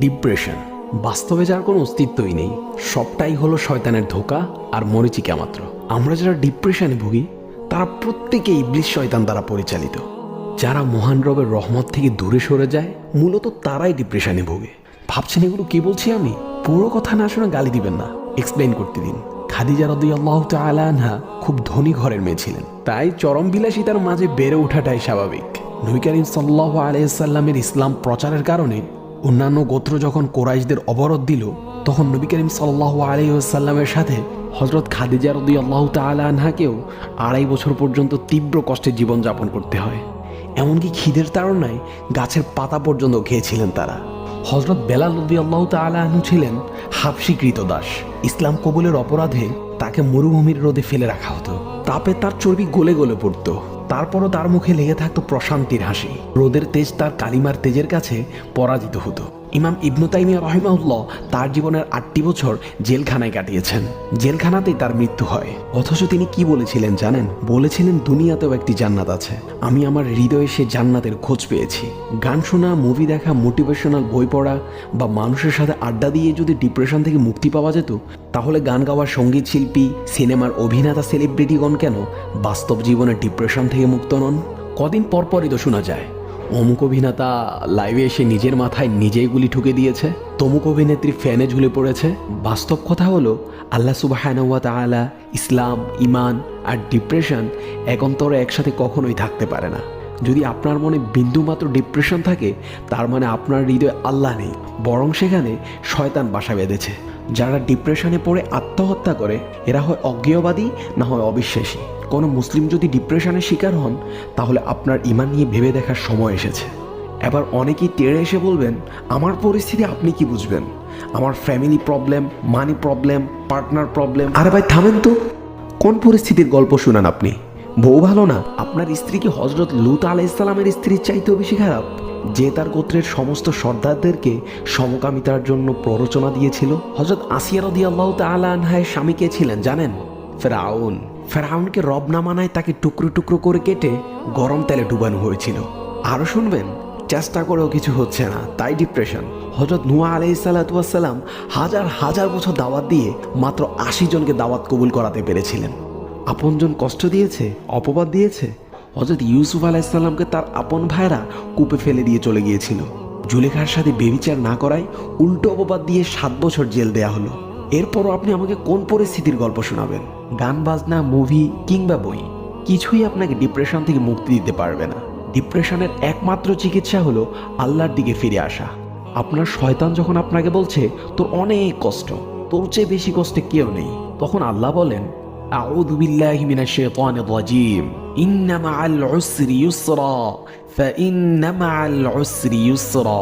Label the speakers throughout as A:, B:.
A: Depression বাস্তবে যার কোনো অস্তিত্বই নেই, সবটাই হলো শয়তানের ধোঁকা আর মরিচিকা মাত্র। আমরা যারা ডিপ্রেশনে ভুগি তারা প্রত্যেকেই ইবলিস শয়তান দ্বারা পরিচালিত। যারা মহান রবের রহমত থেকে দূরে সরে যায় মূলত তারাই ডিপ্রেশনে ভোগে। ভাবছেন এগুলো কি বলছি আমি? পুরো কথা না শুনে গালি দিবেন না, এক্সপ্লেইন করতে দিন। খাদিজা রাদিয়াল্লাহু তাআলা আনহা খুব ধনী ঘরের মেয়ে ছিলেন, তাই চরম বিলাসিতার মাঝে বেড়ে ওঠাটাই স্বাভাবিক। নবী করিম সাল্লাল্লাহু আলাইহি সাল্লামের ইসলাম প্রচারের কারণে অন্যান্য গোত্র যখন কোরাইশদের অবরোধ দিল, তখন নবী করিম সাল্লাল্লাহু আলাইহি সাল্লামের সাথে হযরত খাদিজা রাদিয়াল্লাহু তাআলা আনহাকেও 2.5 বছর পর্যন্ত তীব্র কষ্টে জীবনযাপন করতে হয়। এমনকি খিদের তাড়নায় গাছের পাতা পর্যন্ত খেয়েছিলেন তারা। হযরত বেলাল রাদিয়াল্লাহু তাআলা আনহু ছিলেন হাবশী কৃতদাস। ইসলাম কবুলের অপরাধে তাকে মরুভূমির রোদে ফেলে রাখা হতো। তাপে তার চর্বি গলে গলে পড়তো, তারপরও তার মুখে লেগে থাকতো প্রশান্তির হাসি। রোদের তেজ তার কালিমার তেজের কাছে পরাজিত হতো। ইমাম ইবনু তাইমিয়া রাহিমাহুল্লাহ তার জীবনের 8টি বছর জেলখানায় কাটিয়েছেন। জেলখানাতেই তার মৃত্যু হয়। অথচ তিনি কি বলেছিলেন জানেন? বলেছিলেন দুনিয়াতেও একটি জান্নাত আছে, আমি আমার হৃদয়ে সে জান্নাতের খোঁজ পেয়েছি। গান শোনা, মুভি দেখা, মোটিভেশনাল বই পড়া বা মানুষের সাথে আড্ডা দিয়ে যদি ডিপ্রেশন থেকে মুক্তি পাওয়া যেত, তাহলে গান গাওয়ার সঙ্গীত শিল্পী, সিনেমার অভিনেতা, সেলিব্রিটিগণ কেন বাস্তব জীবনে ডিপ্রেশন থেকে মুক্ত নন? কদিন পরপরই তো শোনা যায় অমুক অভিনেতা লাইভে এসে নিজের মাথায় নিজেই গুলি ঠুকে দিয়েছে, তমুক অভিনেত্রী ফ্যানে ঝুলে পড়েছে। বাস্তব কথা হলো আল্লাহ সুবহানাহু ওয়া তাআলা, ইসলাম, ইমান আর ডিপ্রেশন একন্তরে একসাথে কখনোই থাকতে পারে না। যদি আপনার মনে বিন্দুমাত্র ডিপ্রেশন থাকে, তার মানে আপনার হৃদয়ে আল্লাহ নেই, বরং সেখানে শয়তান বাসা বেঁধেছে। যারা ডিপ্রেশনে পড়ে আত্মহত্যা করে এরা হয় অজ্ঞেয়বাদী, না হয় অবিশ্বাসী। কোনো মুসলিম যদি ডিপ্রেশনের শিকার হন, তাহলে আপনার ঈমান নিয়ে ভেবে দেখার সময় এসেছে। এবার অনেকেই তেড়ে এসে বলবেন, আমার পরিস্থিতি আপনি কি বুঝবেন? আমার family problem, money problem, partner problem. আরে ভাই থামেন তো, কোন পরিস্থিতির গল্প শুনান আপনি? বউ ভালো না? আপনার স্ত্রী কি হযরত লূত আলাইহিস সালামের স্ত্রীর চাইতেও বেশি খারাপ, যে তার গোত্রের সমস্ত সর্দারদেরকে সমকামিতার জন্য প্ররোচনা দিয়েছিল? হযরত আসিয়া রাদিয়াল্লাহু তাআলা আনহার স্বামী কে ছিলেন জানেন? ফেরাউন। ফেরাউনকে রব না মানায় তাকে টুকরো টুকরো করে কেটে গরম তেলে ডুবানো হয়েছিল। আরো শুনবেন, চেষ্টা করেও কিছু হচ্ছে না, তাই ডিপ্রেশন। হযরত নূহ আলাইহিস সালাতু ওয়াস সালাম হাজার হাজার বছর দাওয়াত দিয়ে মাত্র 80 জনকে দাওয়াত কবুল করাতে পেরেছিলেন। আপনজন কষ্ট দিয়েছে, অপবাদ দিয়েছে। হযরত ইউসুফ আলাইহিস সালামকে তার আপন ভাইরা কূপে ফেলে দিয়ে চলে গিয়েছিল। জুলেখার সাথে বেবিচার না করায় উল্টো অপবাদ দিয়ে 7 বছর জেল দেয়া হলো। এরপরও আপনি আমাকে কোন পরিস্থিতির গল্প শোনাবেন? গান বাজনা, মুভি কিংবা বই কিছুই আপনাকে ডিপ্রেশন থেকে মুক্তি দিতে পারবে না। ডিপ্রেশনের একমাত্র চিকিৎসা হলো আল্লাহর দিকে ফিরে আসা। আপনার শয়তান যখন আপনাকে বলছে তোর অনেক কষ্ট, তোর চেয়ে বেশি কষ্টে কেউ নেই, তখন আল্লাহ বলেন, আউযু বিল্লাহি মিনাশ শাইতানির রাজীম, ইন্না মাআল উসরি ইউসরা ফাইন্না মাআল উসরি ইউসরা।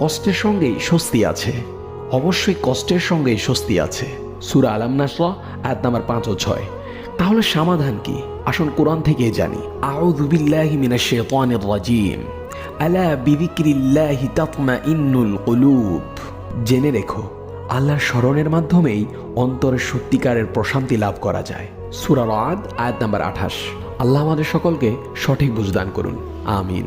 A: কষ্টের সঙ্গেই স্বস্তি আছে, অবশ্যই কষ্টের সঙ্গে স্বস্তি আছে। সূরা আল নাসর আয়াত নাম্বার 5 ও 6। তাহলে সমাধান কি? আসুন কোরআন থেকে জানি। আউযু বিল্লাহি মিনাশ শাইতানির রাজীম, আলা বিযিকরিল্লাহি তাতমাইন্নুল কুলুব। জেনে রেখো, আল্লাহর স্মরণের মাধ্যমেই অন্তরের সত্যিকারের প্রশান্তি লাভ করা যায়। সূরা রাদ আয়াত নাম্বার 28। আল্লাহ আমাদের সকলকে সঠিক বুঝদান করুন, আমিন।